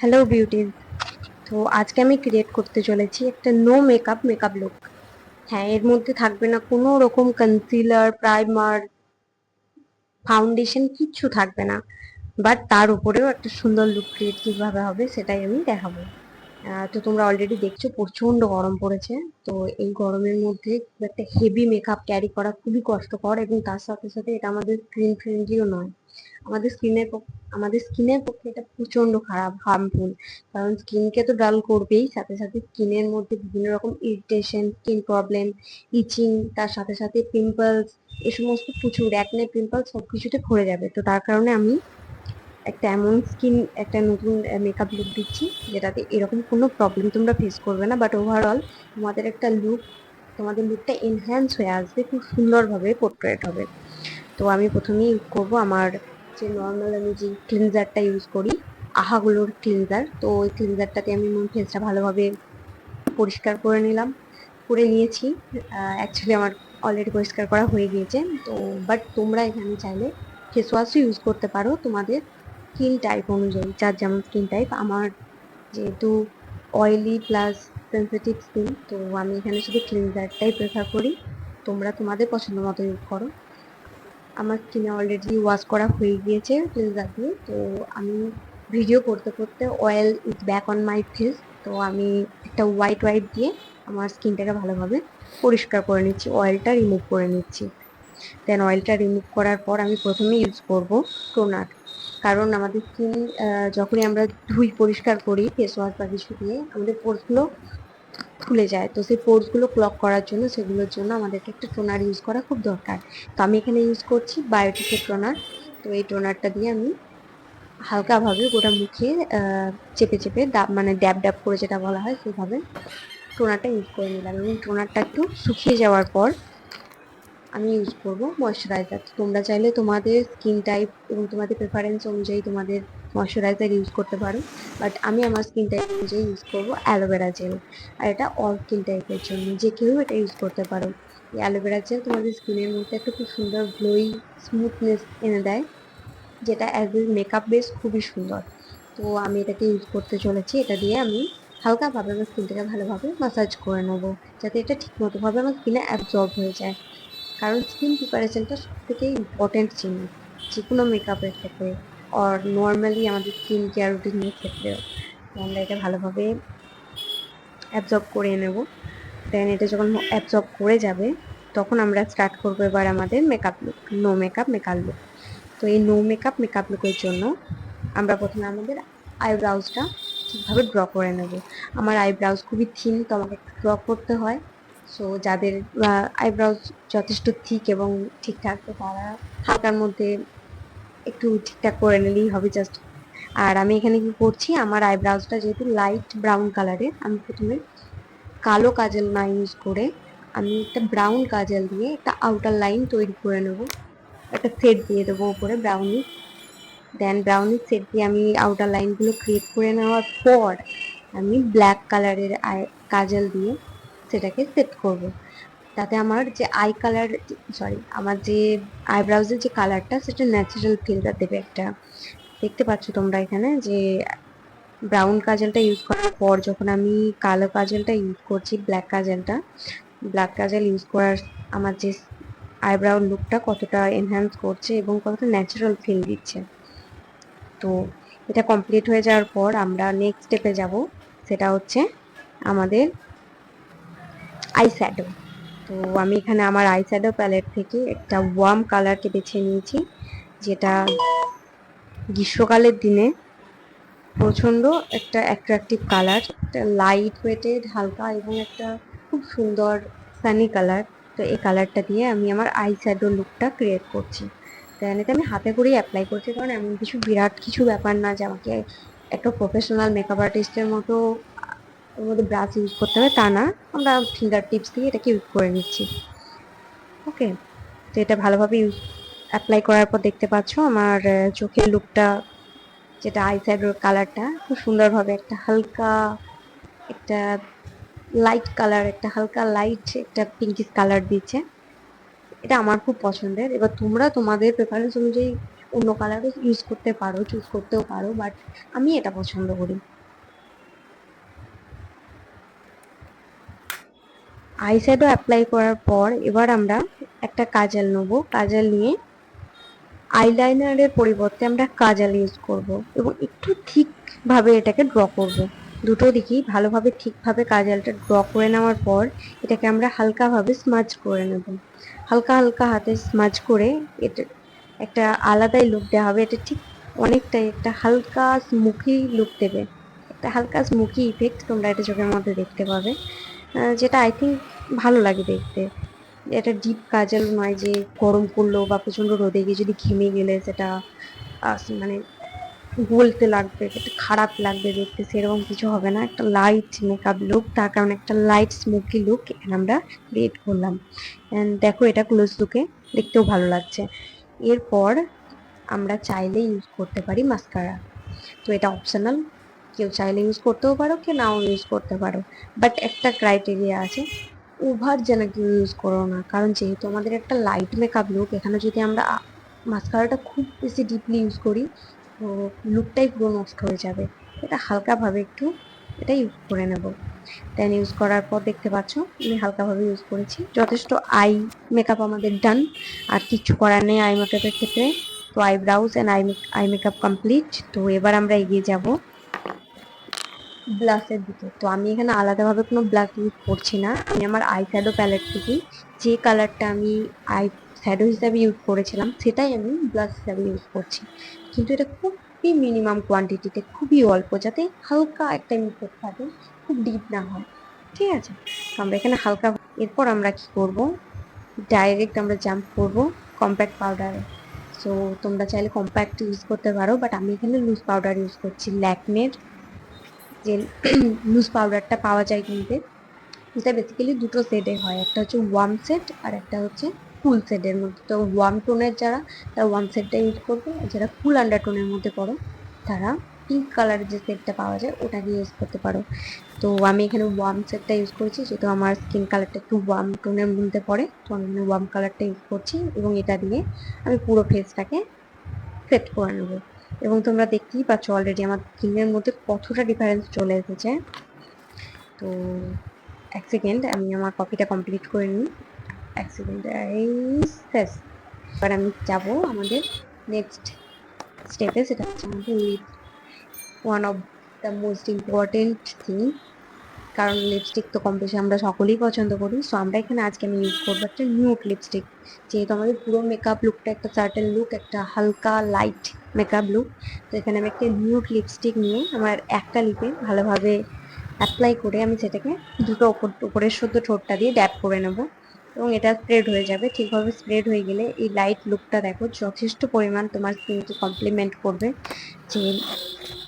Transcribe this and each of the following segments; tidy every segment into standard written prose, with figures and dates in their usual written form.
Hello beauties. তো আজকে আমি ক্রিয়েট করতে চলেছি একটা নো মেকআপ মেকআপ লুক। হ্যাঁ, এর মধ্যে থাকবে না কোনো রকম কনসিলার, প্রাইমার, ফাউন্ডেশন, কিচ্ছু থাকবে না। বাট তার উপরেও একটা সুন্দর লুক ক্রিয়েট কিভাবে হবে সেটাই আমি দেখাবো। তো তোমরা অলরেডি দেখছো প্রচন্ড গরম পড়েছে। তো এই গরমের মধ্যে খুব একটা হেভি মেকআপ ক্যারি করা খুবই কষ্টকর, এবং তার সাথে সাথে এটা আমাদের স্ক্রিন ফ্রেন্ডলিও নয়। আমাদের স্কিনের আমাদের স্কিনের পক্ষে এটা প্রচন্ড খারাপ, হার্মফুল। কারণ স্কিনকে তো ডাল করবেই, সাথে সাথে স্কিনের মধ্যে বিভিন্ন রকম ইরিটেশন, স্কিন প্রবলেম, ইচিং, তার সাথে সাথে পিম্পলস, এ সমস্ত প্রচুর অ্যাকনে, পিম্পলস সবকিছুতে ভরে যাবে। তো তার কারণে আমি একটা নতুন মেকআপ লুক দিচ্ছি, যেটাতে এরকম কোনো প্রবলেম তোমরা ফেস করবে না। বাট ওভারঅল তোমাদের একটা লুক, তোমাদের লুকটা এনহ্যান্স হয়ে আসবে, খুব সুন্দরভাবে পোর্ট্রেট হবে। তো আমি প্রথমেই ইউজ করবো আমার যে নর্মাল, আমি যে ক্লিনজারটা ইউজ করি, আহাগুলোর ক্লিনজার। তো ওই ক্লিনজারটাতে আমি আমার ফেসটা ভালোভাবে পরিষ্কার করে নিলাম, করে নিয়েছি। অ্যাকচুয়ালি আমার অলরেডি পরিষ্কার করা হয়ে গিয়েছে। তো বাট তোমরা এখানে চাইলে ফেস ওয়াশও ইউজ করতে পারো তোমাদের স্কিন টাইপ অনুযায়ী, যার যেমন স্কিন টাইপ। আমার যেহেতু অয়েলি প্লাস সেন্সিটিভ স্কিন, তো আমি এখানে শুধু ক্লিনজারটাই প্রেফার করি। তোমরা তোমাদের পছন্দ মতো ইউজ করো। আমার স্কিনে অলরেডি ওয়াশ করা হয়ে গিয়েছে ক্লিনজার দিয়ে। তো আমি ভিডিও করতে করতে oil is back on my face. তো আমি একটা হোয়াইট ওয়াইপ দিয়ে আমার স্কিনটাকে ভালোভাবে পরিষ্কার করে নিচ্ছি, অয়েলটা রিমুভ করে নিচ্ছি। দেন অয়েলটা রিমুভ করার পর আমি প্রথমে ইউজ করব টোনার। কারণ আমাদের স্কিন যখনই আমরা ধুই, পরিষ্কার করি ফেস ওয়াশ বা কিছু দিয়ে, আমাদের পোরসগুলো খুলে যায়। তো সেই পোরসগুলো ক্লগ করার জন্য, সেগুলোর জন্য আমাদেরকে একটা টোনার ইউজ করা খুব দরকার। তো আমি এখানে ইউজ করছি বায়োটিকের টোনার। তো এই টোনারটা দিয়ে আমি হালকাভাবে গোটা মুখে চেপে চেপে মানে ড্যাব ড্যাব করে, যেটা বলা হয় সেভাবে টোনারটা ইউজ করে নিলাম। এবং টোনারটা একটু শুকিয়ে যাওয়ার পর আমি ইউজ করব ময়শ্চারাইজার। তোমরা চাইলে তোমাদের স্কিন টাইপ এবং তোমাদের প্রেফারেন্স অনুযায়ী তোমাদের ময়শ্চারাইজার ইউজ করতে পারো। বাট আমি আমার স্কিন টাইপ অনুযায়ী ইউজ করব অ্যালোভেরা জেল। আর এটা অল স্কিন টাইপের জন্য, যে কেউ এটা ইউজ করতে পারো। এই অ্যালোভেরা জেল তোমাদের স্কিনের মধ্যে একটা খুব সুন্দর গ্লোয়িং স্মুথনেস এনে দেয়, যেটা অ্যাজ এ মেকআপ বেস খুবই সুন্দর। তো আমি এটাকে ইউজ করতে চলেছি। এটা দিয়ে আমি হালকাভাবে আমার স্কিনটাকে ভালোভাবে মাসাজ করে নেবো, যাতে এটা ঠিক মতো ভাবে আমার স্কিনে অ্যাবজর্ব হয়ে যায়। কারণ স্কিন প্রিপারেশনটা সব থেকে ইম্পর্টেন্ট জিনিস, যে কোনো মেকআপের ক্ষেত্রে, আর নর্মালি আমাদের স্কিন কেয়ার রুটিনের ক্ষেত্রেও। তো আমরা এটা ভালোভাবে অ্যাবজর্ব করে নেব। দেন এটা যখন অ্যাবজর্ব করে যাবে, তখন আমরা স্টার্ট করবো এবার আমাদের makeup look, no makeup makeup look. তো এই নো মেকআপ মেকআপ লুকের জন্য আমরা প্রথমে আমাদের আইব্রাউজটা ঠিকভাবে ড্র করে নেব। আমার আইব্রাউজ খুবই থিন, তো আমাকে ড্র করতে হয়। সো যাদের আইব্রাউজ যথেষ্ট থিক এবং ঠিকঠাক, তো তারা হালকার মধ্যে একটু ঠিকঠাক করে নিলেই হবে জাস্ট। আর আমি এখানে কি করছি, আমার আইব্রাউজটা যেহেতু লাইট ব্রাউন কালারের, আমি প্রথমে কালো কাজল না ইউজ করে আমি একটা ব্রাউন কাজল দিয়ে একটা আউটার লাইন তৈরি করে নেব। একটা সেট দিয়ে দেবো উপরে ব্রাউনি। দেন ব্রাউনি সেট দিয়ে আমি আউটার লাইনগুলো ক্রিয়েট করে নেওয়ার পর আমি ব্ল্যাক কালারের কাজল দিয়ে সেটাকে সেট করব। তাতে আমার যে আই কালার, সরি, আমার যে আইব্রাউজের যে কালারটা, সেটা ন্যাচারাল ফিলটা দেবে একটা। দেখতে পাচ্ছ তোমরা এখানে যে ব্রাউন কাজলটা ইউজ করার পর যখন আমি কালো কাজলটা ইউজ করছি, ব্ল্যাক কাজল ইউজ করার আমার যে আইব্রাউ লুকটা কতটা এনহ্যান্স করছে এবং কতটা ন্যাচারাল ফিল দিচ্ছে। তো এটা কমপ্লিট হয়ে যাওয়ার পর আমরা নেক্সট স্টেপে যাব, সেটা হচ্ছে আমাদের আই শ্যাডো। তো আমি এখানে আমার আই শ্যাডো প্যালেট থেকে একটা ওয়ার্ম কালারকে বেছে নিয়েছি, যেটা গ্রীষ্মকালের দিনে প্রচন্ড একটা অ্যাট্রাকটিভ কালার, একটা লাইট ওয়েটেড, হালকা এবং একটা খুব সুন্দর সানি কালার। তো এই কালারটা দিয়ে আমি আমার আই শ্যাডো লুকটা ক্রিয়েট করছি। দেন এটা আমি হাতে করেই অ্যাপ্লাই করছি, কারণ এমন কিছু বিরাট কিছু ব্যাপার না যে আমাকে একটা প্রফেশনাল মেকআপ আর্টিস্টের মতো ওর মধ্যে ব্রাশ ইউজ করতে হবে, তা না। আমরা ফিঙ্গার টিপস দিয়ে এটাকে ইউজ করে নিচ্ছি। ওকে। তো এটা ভালোভাবে ইউজ অ্যাপ্লাই করার পর দেখতে পাচ্ছ আমার চোখের লুকটা, যেটা আই শ্যাডোর কালারটা খুব সুন্দরভাবে একটা হালকা, একটা লাইট কালার, একটা হালকা লাইট একটা পিঙ্কিশ কালার দিচ্ছে। এটা আমার খুব পছন্দের। এবার তোমরা তোমাদের প্রেফারেন্স অনুযায়ী অন্য কালারও ইউজ করতে পারো, চুজ করতেও পারো, বাট আমি এটা পছন্দ করি। আই শ্যাডো অ্যাপ্লাই করার পর এবার আমরা একটা কাজল নেব। কাজল নিয়ে আইলাইনারের পরিবর্তে আমরা কাজল ইউজ করব এবং একটু ঠিক ভাবে এটাকে ড্র করব। দুটো দিকেই ভালোভাবে ঠিকভাবে কাজলটা ড্র করে নেওয়ার পর এটাকে আমরা হালকাভাবে স্মাজ করে নেব। হালকা হালকা হাতে স্মাজ করে এটা একটা আলাদাই লুক দেওয়া হবে। এটা ঠিক অনেকটাই একটা হালকা স্মোকি লুক দেবে, একটা হালকা স্মোকি ইফেক্ট তোমরা এটা চোখের মধ্যে দেখতে পাবে, যেটা আই থিঙ্ক ভালো লাগে দেখতে। এটা ডিপ কাজল নয় যে গরম করলো বা প্রচন্ড রোদে গিয়ে যদি ঘেমে গেলে সেটা মানে গলতে লাগবে, এটা খারাপ লাগবে দেখতে, সেরকম কিছু হবে না। একটা লাইট মেকআপ লুক, তার কারণে একটা লাইট স্মোকি লুক এখানে আমরা ক্রিয়েট করলাম। অ্যান্ড দেখো এটা ক্লোজ লুকে দেখতেও ভালো লাগছে। এরপর আমরা চাইলে ইউজ করতে পারি মাস্কারা। তো এটা অপশনাল, কেউ চাইলে ইউজ করতেও পারো, কেউ নাও ইউজ করতে পারো। বাট একটা ক্রাইটেরিয়া আছে, ওভার যেন কেউ ইউজ করো না, কারণ যেহেতু আমাদের একটা লাইট মেকআপ লুক, এখানে যদি আমরা মাস্কারাটা খুব বেশি ডিপলি ইউজ করি তো লুকটাই পুরো নষ্ট হয়ে যাবে। এটা হালকাভাবে একটু এটা ইউজ করে নেব। দেন ইউজ করার পর দেখতে পাচ্ছ আমি হালকাভাবে ইউজ করেছি, যথেষ্ট। আই মেকআপ আমাদের ডান, আর কিছু করার নেই আই মেকআপের ক্ষেত্রে। তো eyebrows and eye makeup complete. তো এবার আমরা এগিয়ে যাব ব্লাশের দিকে। তো আমি এখানে আলাদাভাবে কোনো ব্লাশ ইউজ করছি না, আমি আমার আই শ্যাডো প্যালেট থেকে যে কালারটা আমি আই শ্যাডো হিসাবে ইউজ করেছিলাম সেটাই আমি ব্লাশ হিসাবে ইউজ করছি, কিন্তু এটা খুবই মিনিমাম কোয়ান্টিটিতে, খুবই অল্প, যাতে হালকা একটা ইফেক্ট থাকে, খুব ডিপ না হয়। ঠিক আছে, তো আমরা এখানে হালকা। এরপর আমরা কি করব, ডাইরেক্ট আমরা জাম্প করব কম্প্যাক্ট পাউডারে। সো তোমরা চাইলে কম্প্যাক্ট ইউজ করতে পারো, বাট আমি এখানে লুজ পাউডার ইউজ করছি। ল্যাকমের যে লুজ পাউডারটা পাওয়া যায় কিনতে, এটা বেসিক্যালি দুটো শেডে হয়, একটা হচ্ছে ওয়ার্ম শেড আর একটা হচ্ছে কুল শেডের মধ্যে। তো ওয়ার্ম টোনের যারা, তারা ওয়ার্ম শেডটা ইউজ করবে, আর যারা কুল আন্ডারটোনের মধ্যে পড়ো তারা পিঙ্ক কালারের যে শেডটা পাওয়া যায় ওটাকে ইউজ করতে পারো। তো আমি এখানে ওয়ার্ম শেডটা ইউজ করেছি, যেহেতু আমার স্কিন কালারটা একটু ওয়ার্ম টোনের মধ্যে পড়ে, তো আমি এখানে ওয়ার্ম কালারটা ইউজ করছি এবং এটা দিয়ে আমি পুরো ফেসটাকে সেট করে নেবো। এবং তোমরা দেখতেই পাচ্ছ অলরেডি আমার স্কিনের মধ্যে কতটা ডিফারেন্স চলে এসেছে। তো এক সেকেন্ড আমি আমার কপিটা কমপ্লিট করে নিই। এক সেকেন্ড, এই শেষ। এবার আমি যাব আমাদের নেক্সট স্টেপে, সেটা হচ্ছে আমাদের lip. One of the most important thing, কারণ লিপস্টিক তো কম বেশি আমরা সকলেই পছন্দ করি। সো আমরা এখানে আজকে আমি ইউজ করবো একটা নিউড লিপস্টিক। যেহেতু আমাদের পুরো মেকআপ লুকটা একটা সার্টেন লুক, একটা হালকা লাইট মেকআপ লুক, তো এখানে আমি একটা নিউড লিপস্টিক নিয়ে আমার একটা লিপে ভালোভাবে অ্যাপ্লাই করে আমি সেটাকে দুটো উপরের শুদ্ধ ঠোঁটটা দিয়ে ড্যাপ করে নেব এবং এটা স্প্রেড হয়ে যাবে। ঠিকভাবে স্প্রেড হয়ে গেলে এই লাইট লুকটা দেখো যথেষ্ট পরিমাণ তোমার স্কিনকে কমপ্লিমেন্ট করবে। যে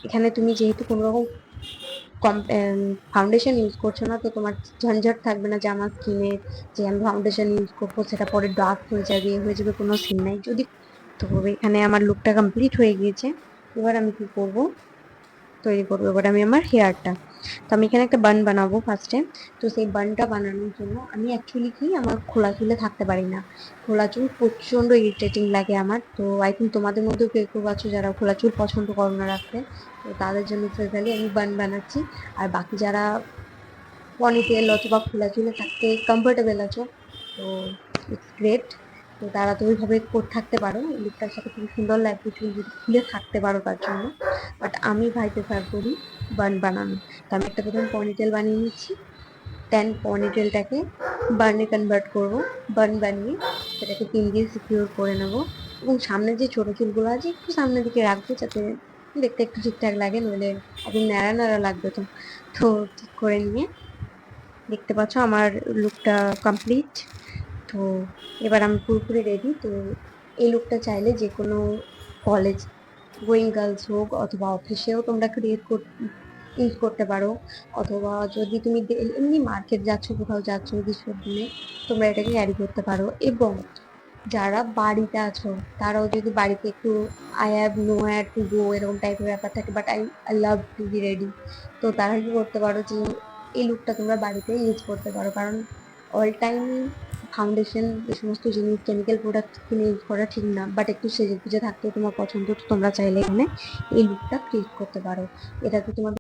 এখানে তুমি যেহেতু কোনো রকম ফাউন্ডেশন ইউজ করছো না, তো তোমার ঝঞ্ঝট থাকবে না যে আমার স্কিনে যে আমি ফাউন্ডেশন ইউজ করবো সেটা পরে ডার্ক হয়ে যাবে, হয়ে যাবে, কোনো সিন নাই যদি। তো এখানে আমার লুকটা কমপ্লিট হয়ে গিয়েছে। এবার আমি কি করব, তৈরি করবো এবার আমি আমার হেয়ারটা। তো আমি এখানে একটা বান বানাবো ফার্স্টে। তো সেই বানটা বানানোর জন্য আমি অ্যাকচুয়ালি কি, আমার খোলা চুলে থাকতে পারি না। খোলা চুল প্রচণ্ড ইরিটেটিং লাগে আমার। তো আই থিঙ্ক তোমাদের মধ্যেও কেউ কেউ আছো যারা খোলা চুল পছন্দ করো না রাখতে, তো তাদের জন্য স্পেশালি আমি বান বানাচ্ছি। আর বাকি যারা পনিটেল অথবা খোলা চুলে থাকতে কমফোর্টেবল আছো, তো ইটস গ্রেট। তো তারা তো ওইভাবে থাকতে পারো, লুকটার সাথে খুবই সুন্দর লাগবে চুল যদি খুলে থাকতে পারো তার জন্য। বাট আমি ভাই প্রেফার করি বান বানানো। তো আমি একটা প্রথমে পনিটেল বানিয়ে নিচ্ছি, দেন পনিটেলটাকে বার্নে কনভার্ট করব। বার্ন বানিয়ে সেটাকে পিন দিয়ে সিকিউর করে নেব এবং সামনে যে ছোটো চুলগুলো আছে একটু সামনের দিকে রাখবো, যাতে দেখতে একটু ঠিকঠাক লাগে, নইলে একদম ন্যাড়া ন্যাড়া লাগবে। তো তো ঠিক করে নিয়ে দেখতে পাচ্ছ আমার লুকটা কমপ্লিট। তো এবার আমি পুরোপুরি রেডি। তো এই লুকটা চাইলে যে কোনো কলেজ গোয়িং গার্লস হোক অথবা অফিসেও তোমরা ইউজ করতে পারো, অথবা যদি তুমি এমনি মার্কেট যাচ্ছ, কোথাও যাচ্ছ গ্রীষ্মের দিনে, তোমরা এটাকে ক্যারি করতে পারো। এবং যারা বাড়িতে আছো তারাও যদি বাড়িতে একটু I have nowhere to go এরকম টাইপের ব্যাপার থাকে, but I I love to be ready, তো তারা কি করতে পারো যে এই লুকটা তোমরা বাড়িতে ইউজ করতে পারো। কারণ অল টাইম ফাউন্ডেশন এই সমস্ত জিনিস কেমিক্যাল প্রোডাক্ট কিনে ইউজ করা ঠিক না, বাট একটু সেজে গুজে থাকতেও তোমার পছন্দ, তো তোমরা চাইলে এখানে এই লুকটা ক্রিয়েট করতে পারো। এটাতে তোমার